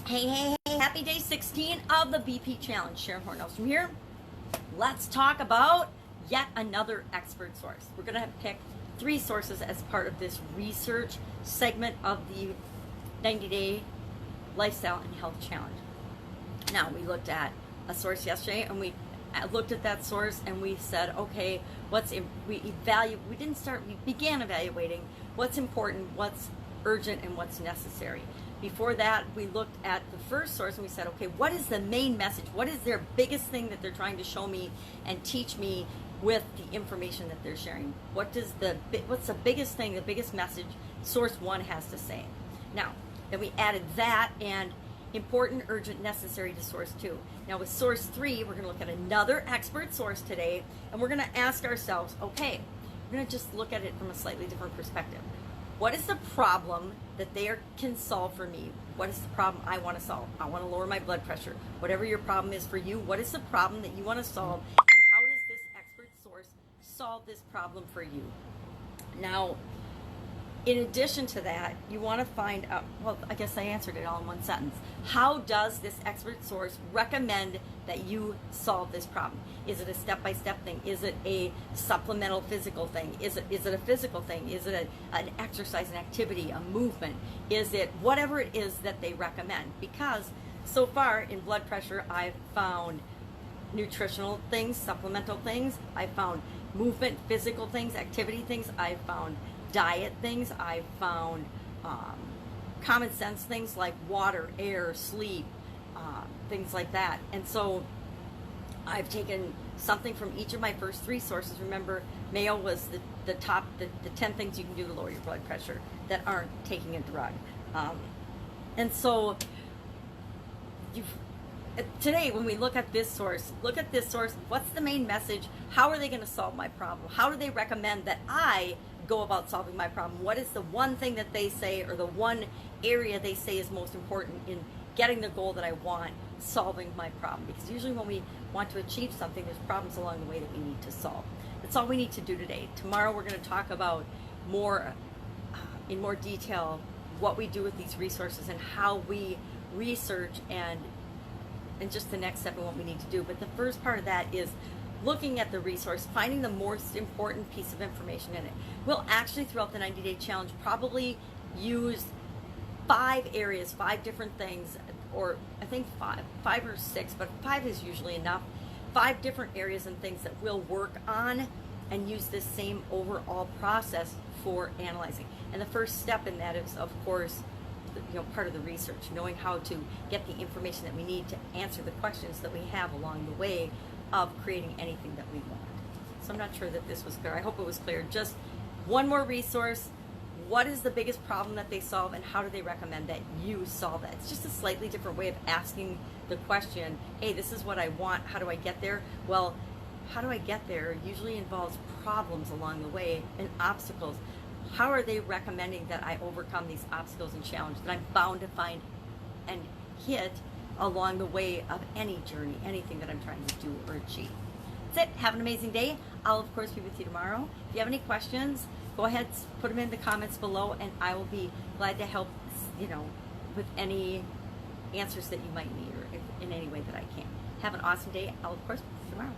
Hey, happy day 16 of the BP Challenge. Sharon Horne-Ellstrom here. Let's talk about yet another expert source. We're going to pick 3 sources as part of this research segment of the 90-day lifestyle and health challenge. Now, we looked at a source yesterday and we looked at that source and we said, okay, we began evaluating what's important, what's urgent, and what's necessary. Before that, we looked at the first source and we said, okay, what is the main message? What is their biggest thing that they're trying to show me and teach me with the information that they're sharing? What's the biggest thing, the biggest message source 1 has to say? Now, then we added that and important, urgent, necessary to source 2. Now with source 3, we're going to look at another expert source today, and we're going to ask ourselves, okay, we're going to just look at it from a slightly different perspective. What is the problem that they can solve for me? What is the problem I want to solve? I want to lower my blood pressure. Whatever your problem is for you, what is the problem that you want to solve? And how does this expert source solve this problem for you? Now, in addition to that, you want to find out, well, I guess I answered it all in one sentence. How does this expert source recommend that you solve this problem? Is it a step-by-step thing? Is it a supplemental physical thing? Is it a physical thing? Is it an exercise, an activity, a movement? Is it whatever it is that they recommend? Because so far in blood pressure, I've found nutritional things, supplemental things. I've found movement, physical things, activity things. I've found diet things. I've found common sense things like water, air, sleep, things like that. And so I've taken something from each of my first 3 sources. Remember, Mayo was the top, the 10 things you can do to lower your blood pressure that aren't taking a drug. And so today, when we look at this source, what's the main message? How are they going to solve my problem? How do they recommend that I go about solving my problem? What is the one thing that they say, or the one area they say is most important in getting the goal that I want, solving my problem? Because usually when we want to achieve something, there's problems along the way that we need to solve. That's all we need to do today. Tomorrow we're going to talk about in more detail what we do with these resources and how we research and just the next step in what we need to do. But the first part of that is looking at the resource, finding the most important piece of information in it. We'll actually, throughout the 90-day challenge, probably use 5 areas, 5 different things, or I think 5 or 6, but 5 is usually enough. 5 different areas and things that we'll work on and use this same overall process for analyzing. And the first step in that is, of course, part of the research, knowing how to get the information that we need to answer the questions that we have along the way of creating anything that we want. So I'm not sure that this was clear. I hope it was clear. Just one more resource. What is the biggest problem that they solve, and how do they recommend that you solve that? It's just a slightly different way of asking the question, hey, this is what I want. How do I get there? Well, how do I get there usually involves problems along the way and obstacles. How are they recommending that I overcome these obstacles and challenges that I'm bound to find and hit along the way of any journey, anything that I'm trying to do or achieve? That's it. Have an amazing day. I'll, of course, be with you tomorrow. If you have any questions, go ahead, put them in the comments below, and I will be glad to help, with any answers that you might need, or in any way that I can. Have an awesome day. I'll, of course, be with you tomorrow.